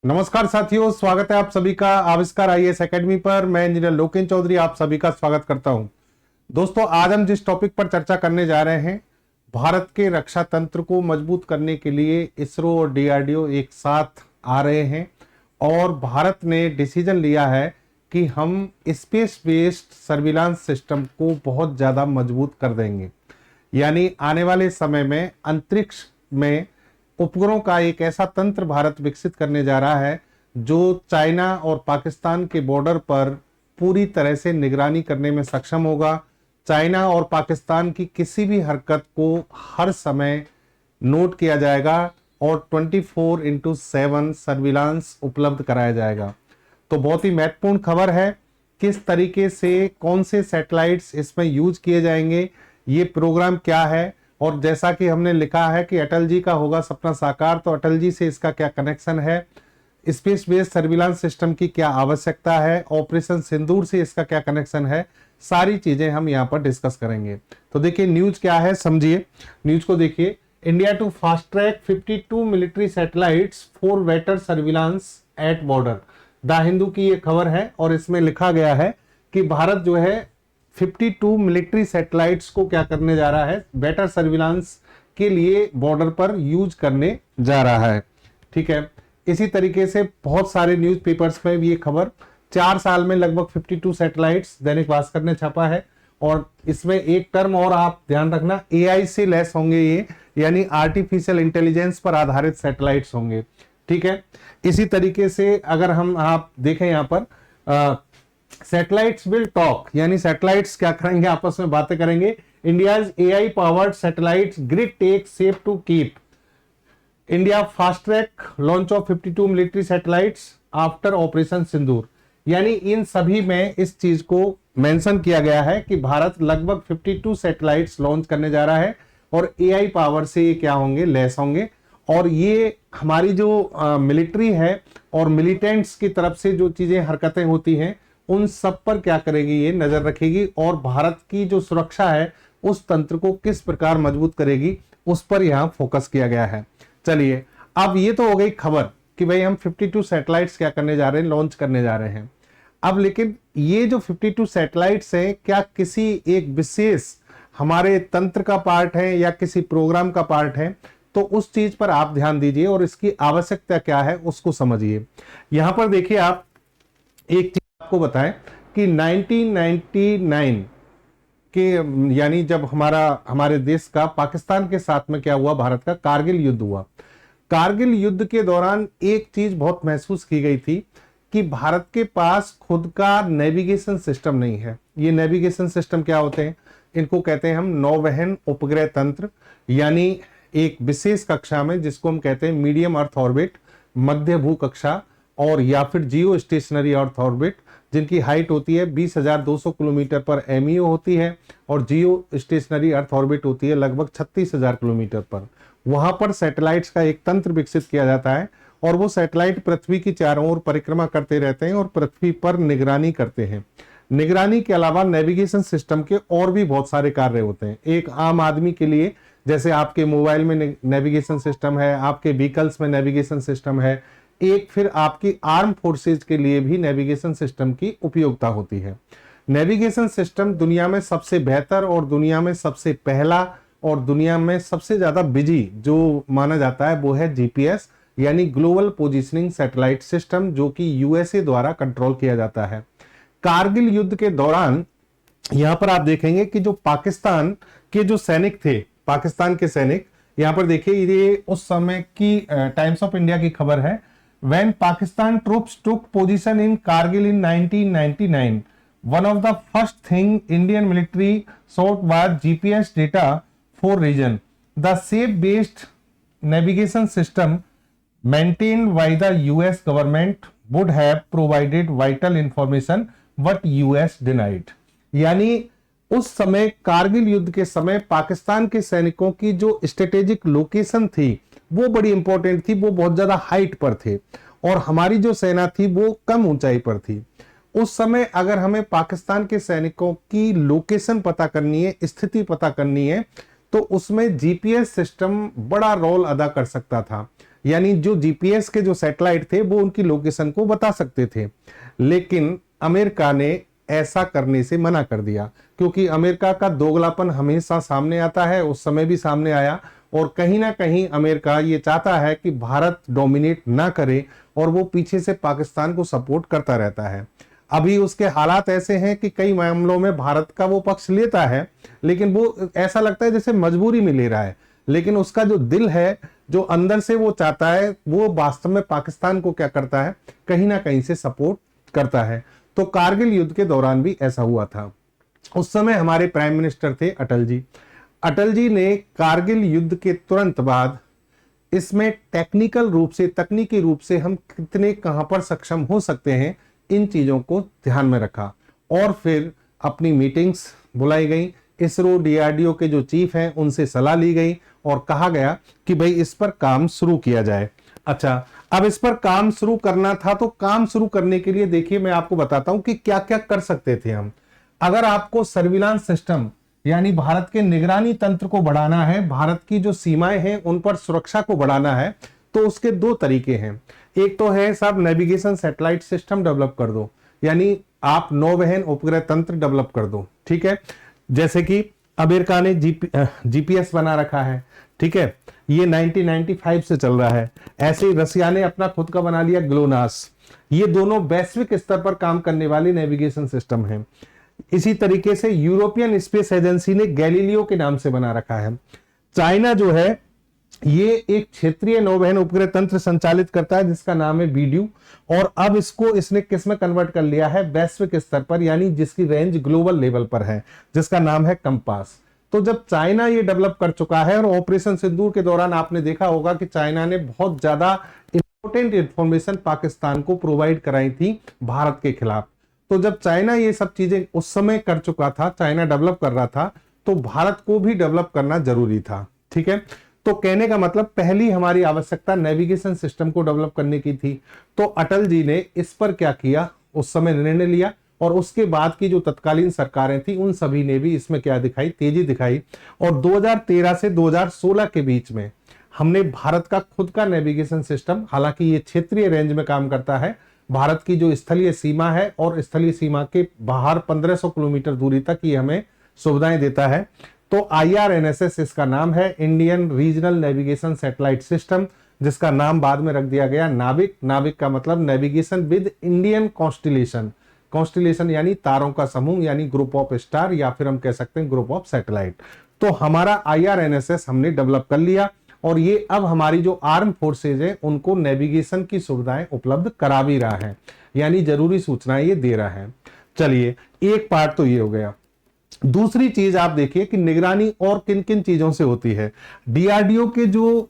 नमस्कार साथियों, स्वागत है आप सभी का आविष्कार आईएएस एकेडमी पर। मैं इंजीनियर लोकेन चौधरी आप सभी का स्वागत करता हूं। दोस्तों, आज हम जिस टॉपिक पर चर्चा करने जा रहे हैं, भारत के रक्षा तंत्र को मजबूत करने के लिए इसरो और डीआरडीओ एक साथ आ रहे हैं और भारत ने डिसीजन लिया है कि हम स्पेस बेस्ड सर्विलांस सिस्टम को बहुत ज्यादा मजबूत कर देंगे। यानी आने वाले समय में अंतरिक्ष में उपग्रहों का एक ऐसा तंत्र भारत विकसित करने जा रहा है जो चाइना और पाकिस्तान के बॉर्डर पर पूरी तरह से निगरानी करने में सक्षम होगा। चाइना और पाकिस्तान की किसी भी हरकत को हर समय नोट किया जाएगा और 24/7 सर्विलांस उपलब्ध कराया जाएगा। तो बहुत ही महत्वपूर्ण खबर है। किस तरीके से कौन से सैटेलाइट्स इसमें यूज किए जाएंगे, ये प्रोग्राम क्या है, और जैसा कि हमने लिखा है कि अटल जी का होगा सपना साकार, तो अटल जी से इसका क्या कनेक्शन है, स्पेस बेस्ड सर्विलांस सिस्टम की क्या आवश्यकता है, ऑपरेशन सिंदूर से इसका क्या कनेक्शन है, सारी चीजें हम यहाँ पर डिस्कस करेंगे। तो देखिए न्यूज क्या है, समझिए न्यूज को। देखिए, India to fast track 52 military satellites for better surveillance at border. The Hindu की ये खबर है और इसमें लिखा गया है कि भारत जो है 52 मिलिट्री सैटेलाइट्स को क्या करने जा रहा है, बेटर सर्विलांस के लिए बॉर्डर पर यूज करने जा रहा है। ठीक है, इसी तरीके से बहुत सारे न्यूज़पेपर्स में भी ये खबर, 4 साल में लगभग 52 सैटेलाइट्स दैनिक भास्कर ने छापा है। और इसमें एक टर्म और आप ध्यान रखना, एआई से लेस होंगे ये, यानी आर्टिफिशियल इंटेलिजेंस पर आधारित सैटेलाइट्स होंगे। ठीक है, इसी तरीके से अगर हम आप देखें यहाँ पर सैटेलाइट्स विल टॉक, यानी सैटेलाइट्स क्या करेंगे, आपस में बातें करेंगे। India's AI powered satellites grid tech safe to keep India fast track launch of 52 military satellites after operation Sindoor. यानी इन सभी में इस चीज को मेंशन किया गया है कि भारत लगभग 52 सैटेलाइट्स लॉन्च करने जा रहा है और एआई पावर से ये क्या होंगे, लेस होंगे। और ये हमारी जो मिलिट्री है और मिलिटेंट्स की तरफ से जो चीजें हरकतें होती हैं उन सब पर क्या करेगी, ये नजर रखेगी और भारत की जो सुरक्षा है उस तंत्र को किस प्रकार मजबूत करेगी, उस पर यहां फोकस किया गया है। चलिए, अब ये तो हो गई खबर कि भाई हम 52 सैटेलाइट्स क्या करने जा रहे हैं, लॉन्च करने जा रहे हैं। अब लेकिन ये जो 52 सैटेलाइट्स हैं, क्या किसी एक विशेष हमारे तंत्र का पार्ट है या किसी प्रोग्राम का पार्ट है, तो उस चीज पर आप ध्यान दीजिए और इसकी आवश्यकता क्या है उसको समझिए। यहां पर देखिए, आप एक चीज आपको बताएं कि 1999 के, यानी जब हमारे देश का पाकिस्तान के साथ में क्या हुआ, भारत का कारगिल युद्ध हुआ। कारगिल युद्ध के दौरान एक चीज बहुत महसूस की गई थी कि भारत के पास खुद का नेविगेशन सिस्टम नहीं है। ये नेविगेशन सिस्टम क्या होते हैं, इनको कहते हैं हम नौवहन उपग्रह तंत्र, यानी एक विशेष कक्षा में जिसको हम कहते हैं मीडियम अर्थ ऑर्बिट, मध्य भू कक्षा, और या फिर जियो स्टेशनरी अर्थ ऑर्बिट, जिनकी हाइट होती है 20,200 किलोमीटर पर एमईओ होती है और जियो स्टेशनरी अर्थ ऑर्बिट होती है लगभग 36,000 किलोमीटर पर। वहां पर सैटेलाइट्स का एक तंत्र विकसित किया जाता है और वो सैटेलाइट पृथ्वी की चारों ओर परिक्रमा करते रहते हैं और पृथ्वी पर निगरानी करते हैं। निगरानी के अलावा नेविगेशन सिस्टम के और भी बहुत सारे कार्य होते हैं। एक आम आदमी के लिए, जैसे आपके मोबाइल में नेविगेशन सिस्टम है, आपके व्हीकल्स में नेविगेशन सिस्टम है, एक फिर आपकी आर्म फोर्सेज के लिए भी नेविगेशन सिस्टम की उपयोगिता होती है। नेविगेशन सिस्टम दुनिया में सबसे बेहतर और दुनिया में सबसे पहला और दुनिया में सबसे ज्यादा बिजी जो माना जाता है वो है जीपीएस, यानी ग्लोबल पोजीशनिंग सैटेलाइट सिस्टम, जो कि यूएसए द्वारा कंट्रोल किया जाता है। कारगिल युद्ध के दौरान यहां पर आप देखेंगे कि जो पाकिस्तान के जो सैनिक थे, पाकिस्तान के सैनिक, यहां पर देखिए ये उस समय की टाइम्स ऑफ इंडिया की खबर है। When Pakistan troops took position in Kargil in 1999, one of the first thing Indian military sought was GPS data for region. The shape-based navigation system maintained by the US government would have provided vital information, but US denied. यानी उस समय कारगिल युद्ध के समय पाकिस्तान के सैनिकों की जो स्ट्रेटेजिक लोकेशन थी वो बड़ी इंपॉर्टेंट थी, वो बहुत ज्यादा हाइट पर थे और हमारी जो सेना थी वो कम ऊंचाई पर थी। उस समय अगर हमें पाकिस्तान के सैनिकों की लोकेशन पता करनी है, स्थिति पता करनी है, तो उसमें जीपीएस सिस्टम बड़ा रोल अदा कर सकता था। यानी जो जीपीएस के जो सैटेलाइट थे वो उनकी लोकेशन को बता सकते थे। लेकिन अमेरिका ने ऐसा करने से मना कर दिया, क्योंकि अमेरिका का दोगलापन हमेशा सामने आता है, उस समय भी सामने आया। और कहीं ना कहीं अमेरिका ये चाहता है कि भारत डोमिनेट ना करे और वो पीछे से पाकिस्तान को सपोर्ट करता रहता है। अभी उसके हालात ऐसे हैं कि कई मामलों में भारत का वो पक्ष लेता है, लेकिन वो ऐसा लगता है जैसे मजबूरी में ले रहा है, लेकिन उसका जो दिल है, जो अंदर से वो चाहता है, वो वास्तव में पाकिस्तान को क्या करता है, कहीं ना कहीं से सपोर्ट करता है। तो कारगिल युद्ध के दौरान भी ऐसा हुआ था। उस समय हमारे प्राइम मिनिस्टर थे अटल जी। अटल जी ने कारगिल युद्ध के तुरंत बाद इसमें टेक्निकल रूप से, तकनीकी रूप से हम कितने कहां पर सक्षम हो सकते हैं, इन चीजों को ध्यान में रखा। और फिर अपनी मीटिंग्स बुलाई गई, इसरो डीआरडीओ के जो चीफ हैं उनसे सलाह ली गई और कहा गया कि भाई इस पर काम शुरू किया जाए। अच्छा, अब इस पर काम शुरू करना था, तो काम शुरू करने के लिए देखिए मैं आपको बताता हूं कि क्या क्या कर सकते थे हम। अगर आपको सर्विलांस सिस्टम यानी भारत के निगरानी तंत्र को बढ़ाना है, भारत की जो सीमाएं हैं उन पर सुरक्षा को बढ़ाना है, तो उसके दो तरीके हैं। एक तो है साहब नेविगेशन सैटेलाइट सिस्टम डेवलप कर दो, यानी आप नौवहन उपग्रह तंत्र डेवलप कर दो। ठीक है, जैसे कि अमेरिका ने जीपीएस बना रखा है, ठीक है, ये 1995 से चल रहा है। ऐसे ही रसिया ने अपना खुद का बना लिया ग्लोनास। ये दोनों वैश्विक स्तर पर काम करने वाले नेविगेशन सिस्टम हैं। इसी तरीके से यूरोपियन स्पेस एजेंसी ने गैलीलियो के नाम से बना रखा है। चाइना जो है ये एक क्षेत्रीय नौवहन उपग्रह तंत्र संचालित करता है जिसका नाम है बीड्यू, और अब इसने किस में कन्वर्ट कर लिया है, वैश्विक स्तर पर, यानी जिसकी रेंज ग्लोबल लेवल पर है, जिसका नाम है कंपास। तो जब चाइना ये डेवलप कर चुका है, और ऑपरेशन सिंदूर के दौरान आपने देखा होगा कि चाइना ने बहुत ज्यादा इंपोर्टेंट इंफॉर्मेशन पाकिस्तान को प्रोवाइड कराई थी भारत के खिलाफ। तो जब चाइना ये सब चीजें उस समय कर चुका था, चाइना डेवलप कर रहा था, तो भारत को भी डेवलप करना जरूरी था। ठीक है, तो कहने का मतलब पहली हमारी आवश्यकता नेविगेशन सिस्टम को डेवलप करने की थी। तो अटल जी ने इस पर क्या किया, उस समय निर्णय लिया, और उसके बाद की जो तत्कालीन सरकारें थी उन सभी ने भी इसमें क्या दिखाई, तेजी दिखाई। और 2013 से 2016 के बीच में हमने भारत का खुद का नेविगेशन सिस्टम, हालांकि ये क्षेत्रीय रेंज में काम करता है, भारत की जो स्थलीय सीमा है और स्थलीय सीमा के बाहर 1500 किलोमीटर दूरी तक ये हमें सुविधाएं देता है। तो IRNSS इसका नाम है, Indian regional navigation satellite system, जिसका नाम बाद में रख दिया गया नाविक। नाविक का मतलब navigation with Indian constellation, constellation यानी तारों का समूह, यानी ग्रुप ऑफ स्टार, या फिर हम कह सकते हैं ग्रुप ऑफ सैटेलाइट। तो हमारा IRNSS हमने डेवलप कर लिया, और ये अब हमारी जो आर्म फोर्सेज है उनको नेविगेशन की सुविधाएं उपलब्ध करा भी रहा है, यानी जरूरी सूचनाएं ये दे रहा है। चलिए, एक पार्ट तो ये हो गया। दूसरी चीज आप देखिए कि निगरानी और किन किन चीजों से होती है। डीआरडीओ के जो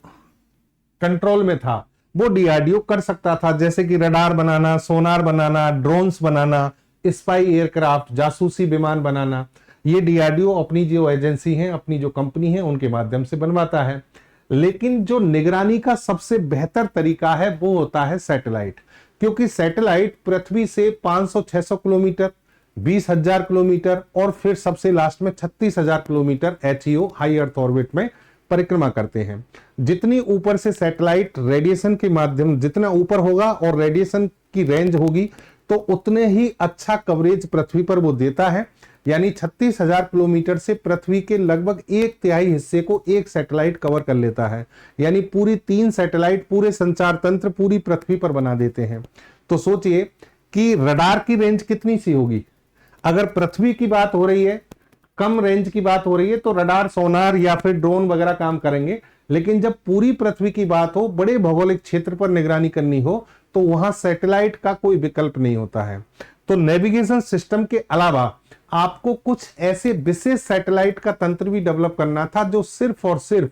कंट्रोल में था वो डीआरडीओ कर सकता था, जैसे कि रडार बनाना, सोनार बनाना, ड्रोन्स बनाना, स्पाई एयरक्राफ्ट, जासूसी विमान बनाना। ये डीआरडीओ अपनी जो एजेंसी है, अपनी जो कंपनी है, उनके माध्यम से बनवाता है। लेकिन जो निगरानी का सबसे बेहतर तरीका है वो होता है सैटेलाइट, क्योंकि सैटेलाइट पृथ्वी से 500-600 किलोमीटर, 20,000 किलोमीटर, और फिर सबसे लास्ट में 36,000 kilometre HEO high earth orbit में परिक्रमा करते हैं। जितनी ऊपर से सैटेलाइट रेडिएशन के माध्यम, जितना ऊपर होगा और रेडिएशन की रेंज होगी, तो उतने ही अच्छा कवरेज पृथ्वी पर वो देता है। यानी 36,000 किलोमीटर से पृथ्वी के लगभग 1/3 हिस्से को एक सैटेलाइट कवर कर लेता है, यानी पूरी 3 सैटेलाइट पूरे संचार तंत्र पूरी पृथ्वी पर बना देते हैं। तो सोचिए कि रडार की रेंज कितनी सी होगी। अगर पृथ्वी की बात हो रही है, कम रेंज की बात हो रही है, तो रडार, सोनार या फिर ड्रोन वगैरह काम करेंगे। लेकिन जब पूरी पृथ्वी की बात हो, बड़े भौगोलिक क्षेत्र पर निगरानी करनी हो, तो वहां सैटेलाइट का कोई विकल्प नहीं होता है। तो नेविगेशन सिस्टम के अलावा आपको कुछ ऐसे विशेष सैटेलाइट का तंत्र भी डेवलप करना था जो सिर्फ और सिर्फ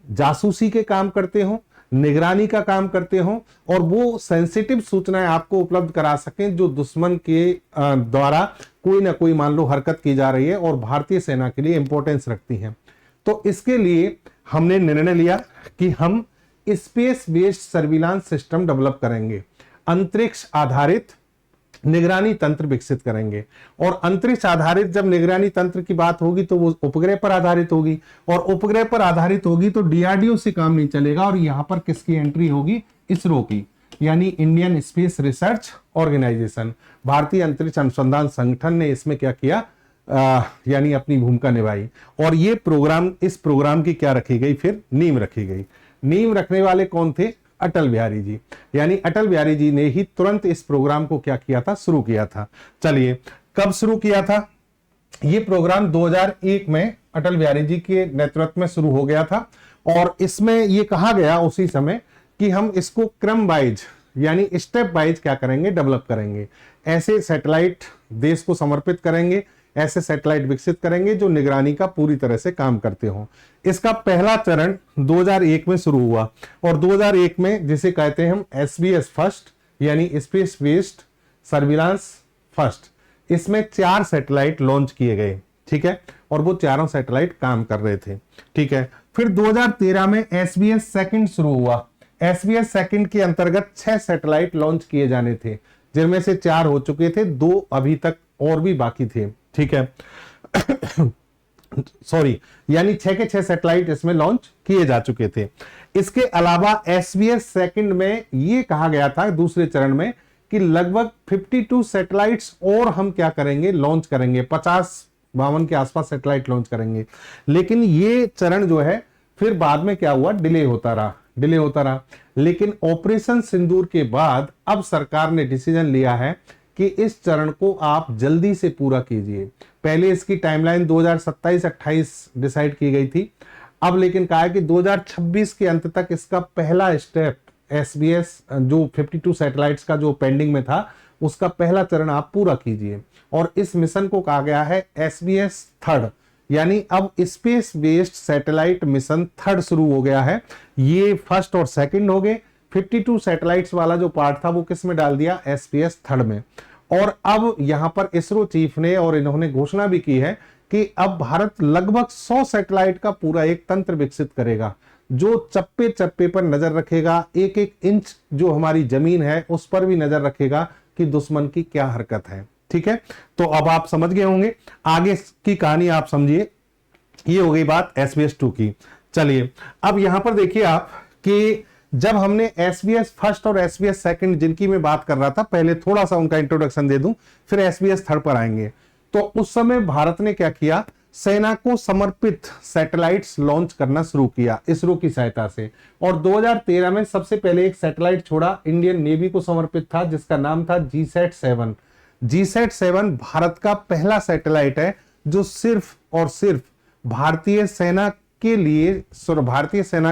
जासूसी के काम करते हो, निगरानी का काम करते हो, और वो सेंसिटिव सूचनाएं आपको उपलब्ध करा सकें जो दुश्मन के द्वारा कोई ना कोई मान लो हरकत की जा रही है और भारतीय सेना के लिए इंपॉर्टेंस रखती हैं। तो इसके लिए हमने निर्णय लिया कि हम space based surveillance system develop करेंगे, अंतरिक्ष आधारित निगरानी तंत्र विकसित करेंगे। और अंतरिक्ष आधारित जब निगरानी तंत्र की बात होगी तो वो उपग्रह पर आधारित होगी, और उपग्रह पर आधारित होगी तो डीआरडीओ से काम नहीं चलेगा, और यहां पर किसकी एंट्री होगी? इसरो की, यानी इंडियन स्पेस रिसर्च ऑर्गेनाइजेशन, भारतीय अंतरिक्ष अनुसंधान संगठन ने इसमें क्या किया, यानी अपनी भूमिका निभाई। और ये प्रोग्राम, इस प्रोग्राम की क्या रखी गई? फिर नींव रखी गई। नींव रखने वाले कौन थे? अटल बिहारी जी, यानी अटल बिहारी जी ने ही तुरंत इस प्रोग्राम को क्या किया था? शुरू किया था। चलिए, कब शुरू किया था? ये प्रोग्राम 2001 में अटल बिहारी जी के नेतृत्व में शुरू हो गया था, और इसमें ये कहा गया उसी समय कि हम इसको क्रम वाइज, यानी स्टेप वाइज क्या करेंगे? डेवलप करेंगे। ऐसे सैटेलाइट देश को समर्पित करेंगे, ऐसे सैटेलाइट विकसित करेंगे जो निगरानी का पूरी तरह से काम करते हो। इसका पहला चरण 2001 में शुरू हुआ, और 2001 में जिसे कहते हैं हम SBS फर्स्ट, यानी स्पेस बेस्ड सर्विलांस फर्स्ट, इसमें 4 सैटेलाइट लॉन्च किए गए। ठीक है, और वो चारों सैटेलाइट काम कर रहे थे। ठीक है, फिर 2013 में SBS सेकंड शुरू हुआ। SBS सेकंड के अंतर्गत 6 सैटेलाइट लॉन्च किए जाने थे, जिनमें से 4 हो चुके थे, 2 अभी तक और भी बाकी थे। ठीक है सॉरी, यानी 6 के 6 सैटेलाइट इसमें लॉन्च किए जा चुके थे। इसके अलावा SBS सेकंड में यह कहा गया था दूसरे चरण में कि लगभग 52 सैटेलाइट्स और हम क्या करेंगे? लॉन्च करेंगे। 50-52 के आसपास सैटेलाइट लॉन्च करेंगे। लेकिन ये चरण जो है फिर बाद में क्या हुआ? डिले होता रहा। लेकिन ऑपरेशन सिंदूर के बाद अब सरकार ने डिसीजन लिया है कि इस चरण को आप जल्दी से पूरा कीजिए। पहले इसकी टाइमलाइन 2027-28 डिसाइड की गई थी, अब लेकिन कहा है कि 2026 के अंत तक इसका पहला स्टेप SBS जो 52 सैटेलाइट्स का जो पेंडिंग में था उसका पहला चरण आप पूरा कीजिए। और इस मिशन को कहा गया है SBS थर्ड, यानी अब space based satellite mission third शुरू हो गया है। ये फर्स्ट और सेकंड हो गए, 52 सैटेलाइट्स वाला जो पार्ट था वो किस में डाल दिया? SBS थर्ड में। और अब यहां पर इसरो चीफ ने और इन्होंने घोषणा भी की है कि अब भारत लगभग 100 सैटेलाइट का पूरा एक तंत्र विकसित करेगा, जो चप्पे चप्पे पर नजर रखेगा, एक एक इंच जो हमारी जमीन है उस पर भी नजर रखेगा कि दुश्मन की क्या हरकत है। ठीक है, तो अब आप समझ गए होंगे, आगे की कहानी आप समझिए। ये हो गई बात SBS 2 की। चलिए, अब यहां पर देखिए आप कि जब हमने SBS फर्स्ट और SBS सेकंड जिनकी मैं बात कर रहा था, पहले थोड़ा सा उनका इंट्रोडक्शन दे दूं, फिर SBS थर्ड पर आएंगे। तो उस समय भारत ने क्या किया? सेना को समर्पित सैटेलाइट्स लॉन्च करना शुरू किया इसरो की सहायता से। और 2013 में सबसे पहले एक सैटेलाइट छोड़ा, इंडियन नेवी को समर्पित था, जिसका नाम था GSAT-7। GSAT-7 भारत का पहला सैटेलाइट है जो सिर्फ और सिर्फ भारतीय सेना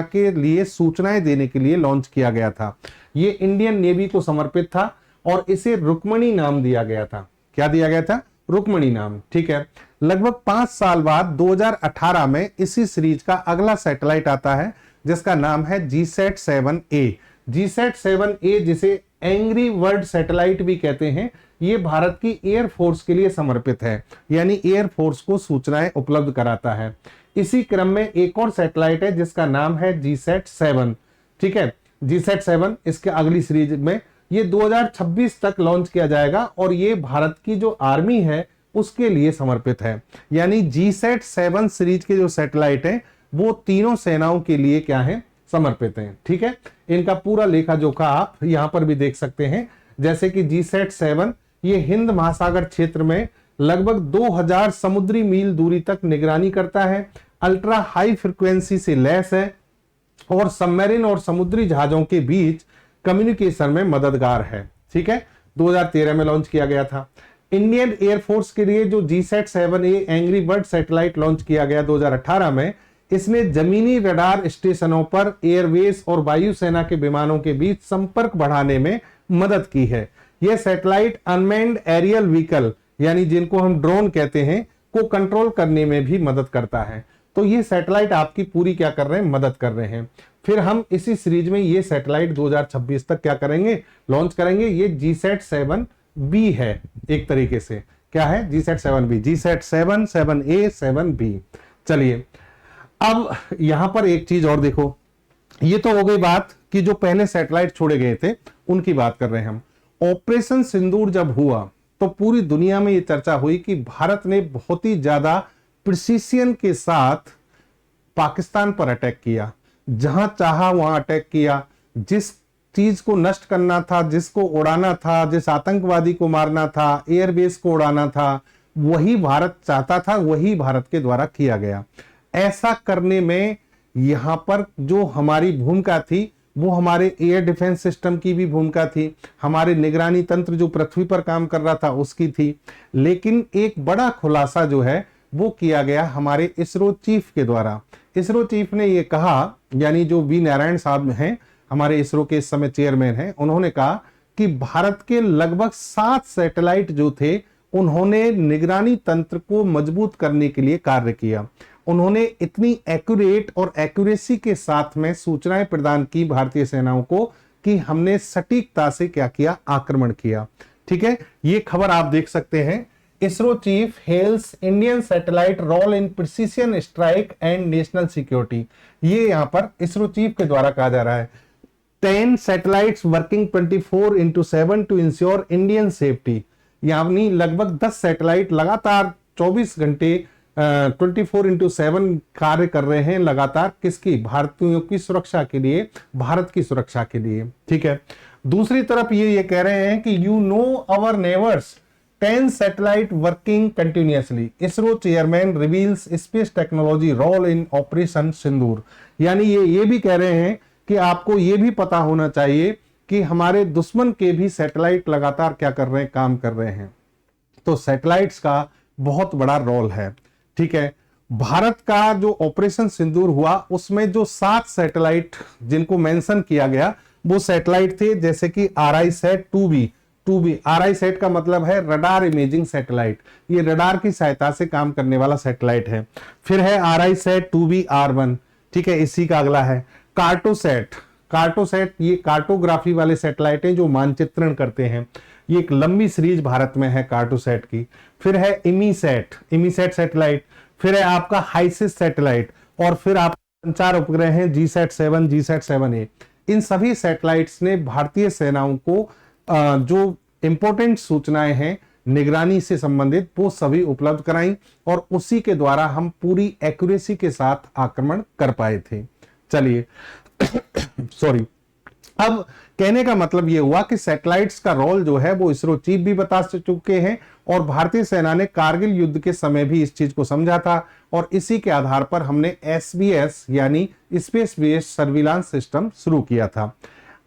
के लिए सूचनाएं देने के लिए लॉन्च किया गया था। ये इंडियन नेवी को समर्पित था और इसे रुक्मणी नाम दिया गया था। क्या दिया गया था? रुक्मणी नाम। ठीक है, लगभग 5 साल बाद 2018 में इसी सीरीज का अगला सैटेलाइट आता है जिसका नाम है GSAT-7A। GSAT-7A जिसे एंग्री बर्ड सैटेलाइट भी कहते हैं, ये भारत की एयरफोर्स के लिए समर्पित है, यानी एयरफोर्स को सूचनाएं उपलब्ध कराता है। इसी क्रम में एक और सैटेलाइट है जिसका नाम है GSAT-7। ठीक है, GSAT-7 इसके अगली सीरीज में ये 2026 तक लॉन्च किया जाएगा और ये भारत की जो आर्मी है उसके लिए समर्पित है। यानी GSAT-7 सीरीज के जो सैटेलाइट हैं वो तीनों सेनाओं के लिए क्या है? समर्पित हैं। ठीक है, इनका पूरा लेखा जोखा आप यहां पर भी देख सकते हैं। जैसे कि GSAT-7 ये हिंद महासागर क्षेत्र में लगभग 2000 समुद्री मील दूरी तक निगरानी करता है, अल्ट्रा हाई फ्रिक्वेंसी से लैस है और सबमरीन और समुद्री जहाजों के बीच कम्युनिकेशन में मददगार है। ठीक है, 2013 में लॉन्च किया गया था। इंडियन एयरफोर्स के लिए जो GSAT-7A angry bird satellite launch किया गया 2018 में, इसने जमीनी रडार स्टेशनों पर एयरवेज और वायुसेना के विमानों के बीच संपर्क बढ़ाने में मदद की है। यह सैटेलाइट अनमैन्ड एरियल व्हीकल, यानी जिनको हम ड्रोन कहते हैं, को कंट्रोल करने में भी मदद करता है। तो ये सैटेलाइट आपकी पूरी क्या कर रहे हैं? मदद कर रहे हैं। फिर हम इसी सीरीज में ये सैटेलाइट 2026 तक क्या करेंगे? लॉन्च करेंगे। ये GSAT-7B है एक तरीके से। क्या है? GSAT-7B, GSAT-7, 7A, 7B। चलिए, अब यहां पर एक चीज और देखो, ये तो हो गई बात कि जो पहले सैटेलाइट छोड़े गए थे उनकी बात कर रहे हैं हम। ऑपरेशन सिंदूर जब हुआ तो पूरी दुनिया में ये चर्चा हुई कि भारत ने बहुत ही ज्यादा प्रिसीशन के साथ पाकिस्तान पर अटैक किया, जहां चाहा वहां अटैक किया, जिस चीज को नष्ट करना था, जिसको उड़ाना था, जिस आतंकवादी को मारना था, एयरबेस को उड़ाना था, वही भारत चाहता था, वही भारत के द्वारा किया गया। ऐसा करने में यहां पर जो हमारी भूमिका थी वो हमारे एयर डिफेंस सिस्टम की भी भूमिका थी, हमारे निगरानी तंत्र जो पृथ्वी पर काम कर रहा था उसकी थी। लेकिन एक बड़ा खुलासा जो है वो किया गया हमारे इसरो चीफ के द्वारा। इसरो चीफ ने ये कहा, यानी जो वी नारायण साहब हैं हमारे इसरो के इस समय चेयरमैन हैं, उन्होंने कहा कि भारत के लगभग 7 सैटेलाइट जो थे उन्होंने निगरानी तंत्र को मजबूत करने के लिए कार्य किया। उन्होंने इतनी एक्यूरेट और एक्यूरेसी के साथ में सूचनाएं प्रदान की भारतीय सेनाओं को कि हमने सटीकता से क्या किया, आक्रमण किया। ठीक है, ये खबर आप देख सकते हैं। ISRO chief hails Indian satellite role in precision strike and national security, ये यहां पर इसरो चीफ के द्वारा कहा जा रहा है। 10 satellites working 24/7 to ensure Indian safety, यानी लगभग 10 सैटेलाइट लगातार 24 घंटे 24/7 कार्य कर रहे हैं लगातार, किसकी, भारतीयों की सुरक्षा के लिए, भारत की सुरक्षा के लिए। ठीक है, दूसरी तरफ ये कह रहे हैं कि you know our neighbours 10 satellite working continuously, ISRO chairman reveals space technology role in operation Sindoor, यानी ये भी कह रहे हैं कि आपको ये भी पता होना चाहिए कि हमारे दुश्मन के भी सैटेलाइट लगातार क्या कर रहे हैं, काम कर रहे हैं। तो सैटेलाइट्स का बहुत बड़ा रोल है। ठीक है, भारत का जो ऑपरेशन सिंदूर हुआ उसमें जो 7 सैटेलाइट जिनको मेंशन किया गया वो सैटेलाइट थे, जैसे कि RISAT 2B। RISAT का मतलब है रडार इमेजिंग सैटेलाइट, ये रडार की सहायता से काम करने वाला सैटेलाइट है। फिर है RISAT 2B-R1, ठीक है, इसी का अगला है कार्टोसैट, ये कार्टोग्राफी वाले सैटेलाइट हैं जो मानचित्रण करते हैं। ये एक लंबी सीरीज भारत में है कार्टोसैट की। फिर है इमीसैट सैटेलाइट, फिर है आपका हाइसिस सैटेलाइट, और फिर आप संचार उपग्रह हैं GSAT-7, GSAT-7A। इन सभी सैटेलाइट्स ने भारतीय सेनाओं को जो इंपॉर्टेंट सूचनाएं हैं निगरानी से संबंधित वो सभी उपलब्ध कराई, और उसी के द्वारा हम पूरी एक्यूरेसी के साथ आक्रमण कर पाए थे। चलिए सॉरी, अब कहने का मतलब यह हुआ कि सैटेलाइट्स का रोल जो है वो इसरो चीफ भी बता चुके हैं, और भारतीय सेना ने कारगिल युद्ध के समय भी इस चीज को समझा था, और इसी के आधार पर हमने SBS यानी स्पेस बेस्ड सर्विलांस सिस्टम शुरू किया था।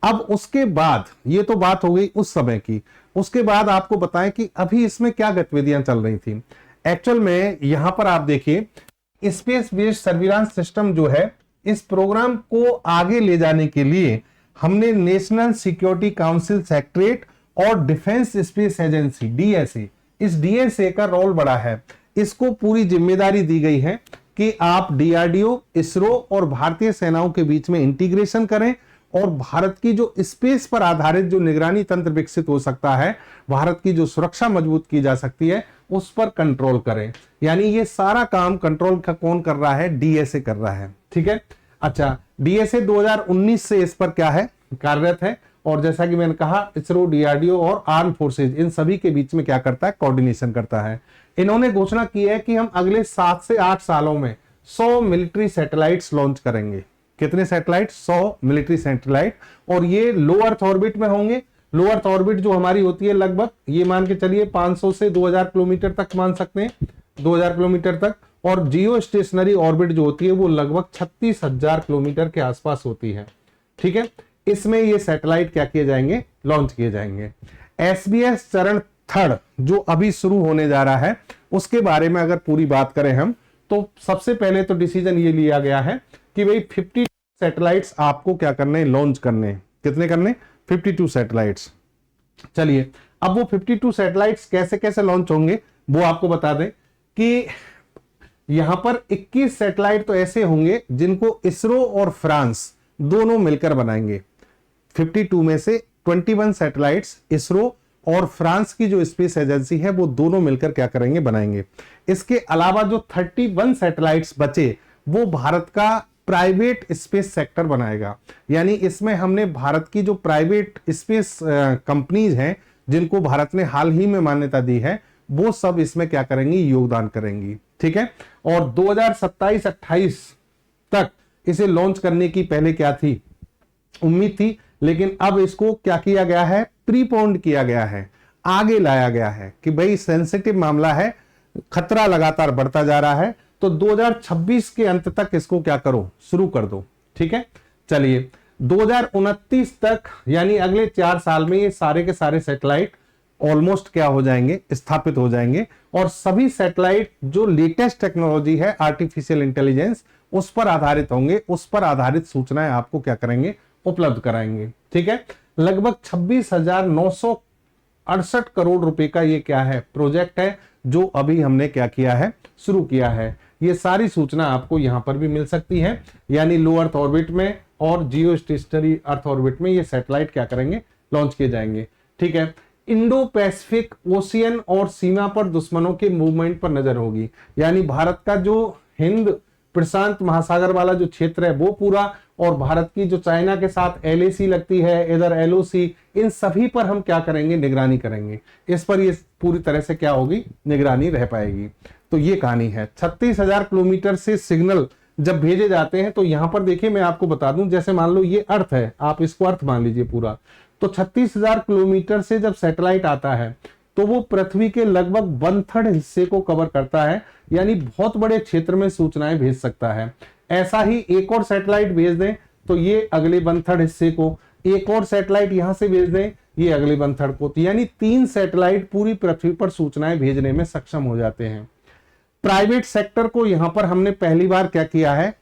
अब उसके बाद, ये तो बात हो गई उस समय की, उसके बाद आपको बताएं कि अभी इसमें क्या गतिविधियां चल रही थी। एक्चुअल में यहां पर आप देखिए, स्पेस बेस्ड सर्विलांस सिस्टम जो है, इस प्रोग्राम को आगे ले जाने के लिए हमने नेशनल सिक्योरिटी काउंसिल सेक्रेटरीट और डिफेंस स्पेस एजेंसी DSA, इस DSA का रोल बड़ा है। इसको पूरी जिम्मेदारी दी गई है कि आप DRDO, इसरो और भारतीय सेनाओं के बीच में इंटीग्रेशन करें, और भारत की जो स्पेस पर आधारित जो निगरानी तंत्र विकसित हो सकता है, भारत की जो सुरक्षा मजबूत की जा सकती है, उस पर कंट्रोल करें। यानी ये सारा काम कंट्रोल का कौन कर रहा है, DSA कर रहा है। ठीक है, अच्छा, DSA 2019 से इस पर क्या है, कार्यरत है, और जैसा कि मैंने कहा इसरो, DRDO और आर्म फोर्सेज इन सभी के बीच में क्या करता है, कोऑर्डिनेशन करता है। इन्होंने घोषणा की है कि हम अगले 7 से 8 सालों में 100 मिलिट्री सैटेलाइट्स लॉन्च करेंगे। कितने सैटेलाइट, 100 मिलिट्री सैटेलाइट, और ये लो अर्थ ऑर्बिट में होंगे। लो अर्थ ऑर्बिट जो हमारी होती है लगभग, ये मान के चलिए 500 से 2000 किलोमीटर तक मान सकते हैं, 2000 किलोमीटर तक, और जियो स्टेशनरी ऑर्बिट जो होती है वो लगभग 36,000 किलोमीटर के आसपास होती है। ठीक है, इसमें ये सैटेलाइट क्या किए जाएंगे, लॉन्च किए जाएंगे। SBS चरण 3 जो अभी शुरू होने जा रहा है, उसके बारे में अगर पूरी बात करें हम, तो सबसे पहले तो डिसीजन ये लिया गया है कि भाई 50 सैटेलाइट्स आपको क्या करने, लॉन्च करने। कितने करने, 52 सैटेलाइट्स। चलिए, अब वो 52 सैटेलाइट्स कैसे कैसे लॉन्च होंगे वो आपको बता दें कि यहां पर 21 सैटेलाइट तो ऐसे होंगे जिनको इसरो और फ्रांस दोनों मिलकर बनाएंगे। 52 में से 21 सैटेलाइट्स इसरो और फ्रांस की जो स्पेस एजेंसी है वो दोनों मिलकर क्या करेंगे, बनाएंगे। इसके अलावा जो 31 सैटेलाइट्स बचे वो भारत का प्राइवेट स्पेस सेक्टर बनाएगा। यानी इसमें हमने भारत की जो प्राइवेट स्पेस कंपनीज हैं जिनको भारत ने हाल ही में मान्यता दी है, वो सब इसमें क्या करेंगी, योगदान करेंगी। ठीक है, और 2027-28 तक इसे लॉन्च करने की पहले क्या थी, उम्मीद थी, लेकिन अब इसको क्या किया गया है, प्रीपोन्ड किया गया है, आगे लाया गया है कि भाई सेंसिटिव मामला है, खतरा लगातार बढ़ता जा रहा है, तो 2026 के अंत तक इसको क्या करो, शुरू कर दो। ठीक है, चलिए 2029 तक यानी अगले 4 साल में ये सारे के सारे सैटेलाइट ऑलमोस्ट क्या हो जाएंगे, स्थापित हो जाएंगे, और सभी सैटेलाइट जो लेटेस्ट टेक्नोलॉजी है आर्टिफिशियल इंटेलिजेंस उस पर आधारित होंगे, उस पर आधारित सूचनाएं आपको क्या करेंगे, उपलब्ध कराएंगे। ठीक है, लगभग 26,968 करोड़ रुपए का ये क्या है, प्रोजेक्ट है, जो अभी हमने क्या किया है, शुरू किया है। ये सारी सूचना आपको यहां पर भी मिल सकती है, यानी लो अर्थ ऑर्बिट में और जियो स्टेशनरी अर्थ ऑर्बिट में ये सैटेलाइट क्या करेंगे, लॉन्च किए जाएंगे। ठीक है, इंडो पैसिफिक ओशियन और सीमा पर दुश्मनों के मूवमेंट पर नजर होगी, यानी भारत का जो हिंद प्रशांत महासागर वाला जो क्षेत्र है वो पूरा, और भारत की जो चाइना के साथ एलएसी लगती है, इधर एलओसी, इन सभी पर हम क्या करेंगे, निगरानी करेंगे। इस पर ये पूरी तरह से क्या होगी, निगरानी रह पाएगी। तो ये कहानी है। 36,000 किलोमीटर से सिग्नल जब भेजे जाते हैं, तो यहां पर देखिए मैं आपको बता दूं, जैसे मान लो ये अर्थ है, आप इसको अर्थ मान लीजिए पूरा, तो 36,000 किलोमीटर से जब सैटेलाइट आता है तो वो पृथ्वी के लगभग 1/3 हिस्से को कवर करता है, यानी बहुत बड़े क्षेत्र में सूचनाएं भेज सकता है। ऐसा ही एक और सैटेलाइट भेज दें तो ये अगले 1/3 हिस्से को, एक और सैटेलाइट यहां से भेज दें ये अगले 1/3 को, तो यानी 3 सैटेलाइट पूरी पृथ्वी पर सूचनाएं भेजने में सक्षम हो जाते हैं। प्राइवेट सेक्टर को यहां पर हमने पहली बार क्या किया है,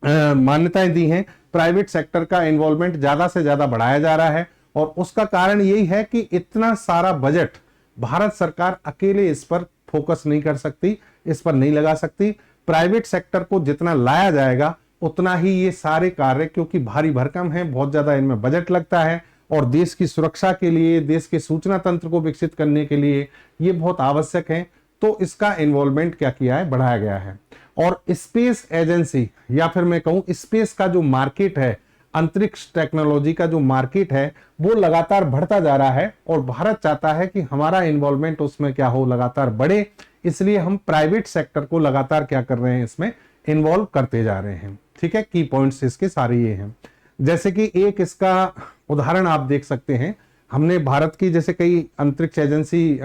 मान्यताएं दी हैं। प्राइवेट सेक्टर का इन्वॉल्वमेंट ज्यादा से ज्यादा बढ़ाया जा रहा है, और उसका कारण यही है कि इतना सारा बजट भारत सरकार अकेले इस पर फोकस नहीं कर सकती, इस पर नहीं लगा सकती। प्राइवेट सेक्टर को जितना लाया जाएगा उतना ही ये सारे कार्य, क्योंकि भारी भरकम है, बहुत ज्यादा इनमें बजट लगता है, और देश की सुरक्षा के लिए, देश के सूचना तंत्र को विकसित करने के लिए ये बहुत आवश्यक है, तो इसका इन्वॉल्वमेंट क्या किया है, बढ़ाया गया है। और स्पेस एजेंसी, या फिर मैं कहूं स्पेस का जो मार्केट है, अंतरिक्ष टेक्नोलॉजी का जो मार्केट है, वो लगातार बढ़ता जा रहा है, और भारत चाहता है कि हमारा इन्वॉल्वमेंट उसमें क्या हो, लगातार बढ़े। इसलिए हम प्राइवेट सेक्टर को लगातार क्या कर रहे हैं, इसमें इन्वॉल्व करते जा रहे हैं। ठीक है, की पॉइंट्स इसके सारे ये हैं। जैसे कि एक इसका उदाहरण आप देख सकते हैं, हमने भारत की जैसे कई अंतरिक्ष एजेंसी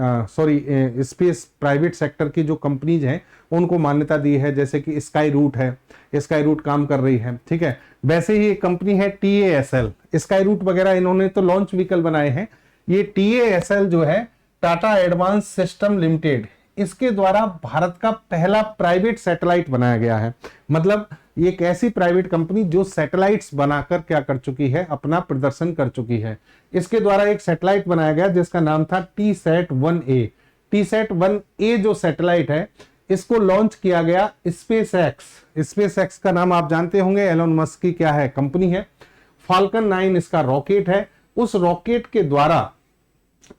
स्पेस प्राइवेट सेक्टर की जो कंपनीज हैं उनको मान्यता दी है, जैसे कि स्काई रूट है, स्काई रूट काम कर रही है। ठीक है, वैसे ही एक कंपनी है TASL, स्काई रूट वगैरह इन्होंने तो लॉन्च व्हीकल बनाए हैं। ये TASL जो है, टाटा एडवांस सिस्टम लिमिटेड, इसके द्वारा भारत का पहला प्राइवेट सैटेलाइट बनाया गया है। मतलब ये एक ऐसी प्राइवेट कंपनी जो सैटेलाइट्स बनाकर क्या कर चुकी है, अपना प्रदर्शन कर चुकी है। इसके द्वारा एक सैटेलाइट बनाया गया जिसका नाम था TSAT-1A। TSAT-1A जो सैटेलाइट है, इसको लॉन्च किया गया स्पेसएक्स का नाम आप जानते होंगे, एलोन मस्क की क्या है, कंपनी है। फाल्कन 9 इसका रॉकेट है, उस रॉकेट के द्वारा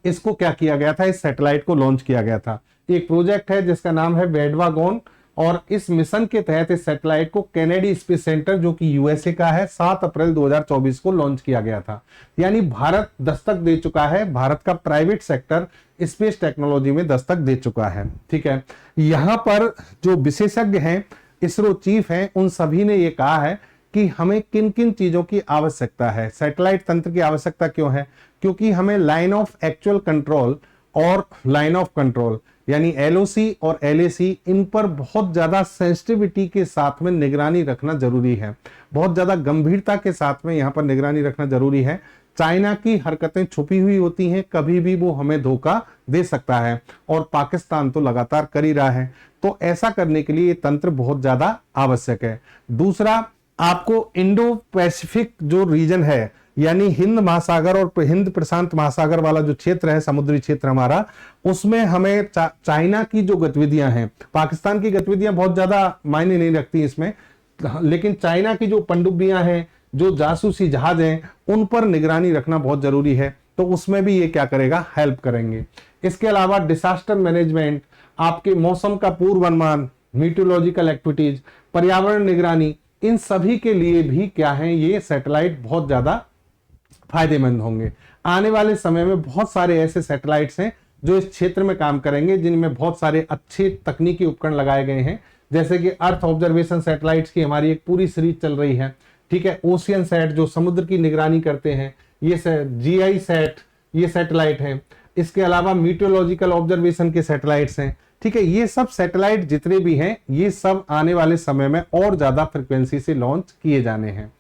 इसको क्या किया गया था, इस सैटेलाइट को लॉन्च किया गया था। एक प्रोजेक्ट है जिसका नाम है वेडवागोन, और इस मिशन के तहत इस सैटेलाइट को केनेडी स्पेस सेंटर जो कि यूएसए का है, 7 अप्रैल 2024 को लॉन्च किया गया था। यानी भारत दस्तक दे चुका है, भारत का प्राइवेट सेक्टर स्पेस टेक्नोलॉजी में दस्तक दे चुका है। ठीक है, यहां पर जो विशेषज्ञ हैं, इसरो चीफ हैं, उन सभी ने ये कहा है कि हमें किन किन चीजों की आवश्यकता है, सैटेलाइट तंत्र की आवश्यकता क्यों है, क्योंकि हमें लाइन ऑफ एक्चुअल कंट्रोल और लाइन ऑफ कंट्रोल यानी LOC और LAC, इन पर बहुत ज्यादा सेंसिटिविटी के साथ में निगरानी रखना जरूरी है, बहुत ज्यादा गंभीरता के साथ में यहां पर निगरानी रखना जरूरी है। चाइना की हरकतें छुपी हुई होती हैं, कभी भी वो हमें धोखा दे सकता है, और पाकिस्तान तो लगातार कर ही रहा है। तो ऐसा करने के लिए ये तंत्र बहुत ज्यादा आवश्यक है। दूसरा, आपको इंडो पैसिफिक जो रीजन है, यानी हिंद महासागर और हिंद प्रशांत महासागर वाला जो क्षेत्र है, समुद्री क्षेत्र हमारा, उसमें हमें चाइना की जो गतिविधियां हैं, पाकिस्तान की गतिविधियां बहुत ज्यादा मायने नहीं रखती इसमें, लेकिन चाइना की जो पनडुब्बियां हैं, जो जासूसी जहाज हैं, उन पर निगरानी रखना बहुत जरूरी है। तो उसमें भी ये क्या करेगा, हेल्प करेंगे। इसके अलावा डिसास्टर मैनेजमेंट, आपके मौसम का पूर्वानुमान, मीटियोलॉजिकल एक्टिविटीज, पर्यावरण निगरानी, इन सभी के लिए भी क्या है, ये सैटेलाइट बहुत ज्यादा फायदेमंद होंगे। आने वाले समय में बहुत सारे ऐसे सैटेलाइट्स हैं जो इस क्षेत्र में काम करेंगे, जिनमें बहुत सारे अच्छे तकनीकी उपकरण लगाए गए हैं, जैसे कि अर्थ ऑब्जर्वेशन सैटेलाइट्स की हमारी एक पूरी सीरीज चल रही है, ठीक है। ओशियन सैट जो समुद्र की निगरानी करते हैं, ये GI सैट, ये सैटेलाइट हैं। इसके अलावा मीटियोलॉजिकल ऑब्जर्वेशन के सैटेलाइट्स हैं, ठीक है। ये सब सैटेलाइट जितने भी हैं, ये सब आने वाले समय में और ज्यादा फ्रिक्वेंसी से लॉन्च किए जाने हैं।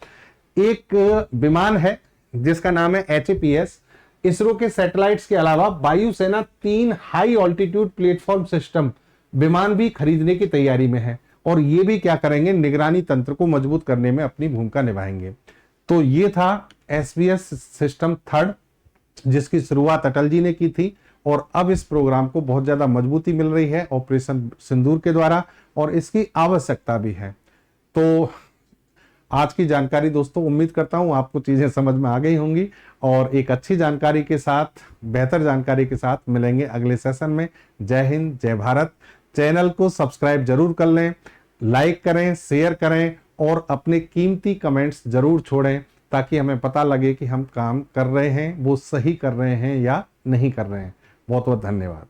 एक विमान है जिसका नाम है HAPS। इसरो के सैटेलाइट्स के अलावा वायुसेना 3 हाई ऑल्टीट्यूड प्लेटफॉर्म सिस्टम विमान भी खरीदने की तैयारी में है, और ये भी क्या करेंगे, निगरानी तंत्र को मजबूत करने में अपनी भूमिका निभाएंगे। तो ये था SBS सिस्टम 3, जिसकी शुरुआत अटल जी ने की थी, और अब इस प्रोग्राम को बहुत ज्यादा मजबूती मिल रही है ऑपरेशन सिंदूर के द्वारा, और इसकी आवश्यकता भी है। तो आज की जानकारी दोस्तों, उम्मीद करता हूं आपको चीजें समझ में आ गई होंगी, और एक अच्छी जानकारी के साथ, बेहतर जानकारी के साथ मिलेंगे अगले सेशन में। जय हिंद, जय भारत। चैनल को सब्सक्राइब जरूर कर लें, लाइक करें, शेयर करें, और अपने कीमती कमेंट्स जरूर छोड़ें, ताकि हमें पता लगे कि हम काम कर रहे हैं वो सही कर रहे हैं या नहीं कर रहे हैं। बहुत बहुत धन्यवाद।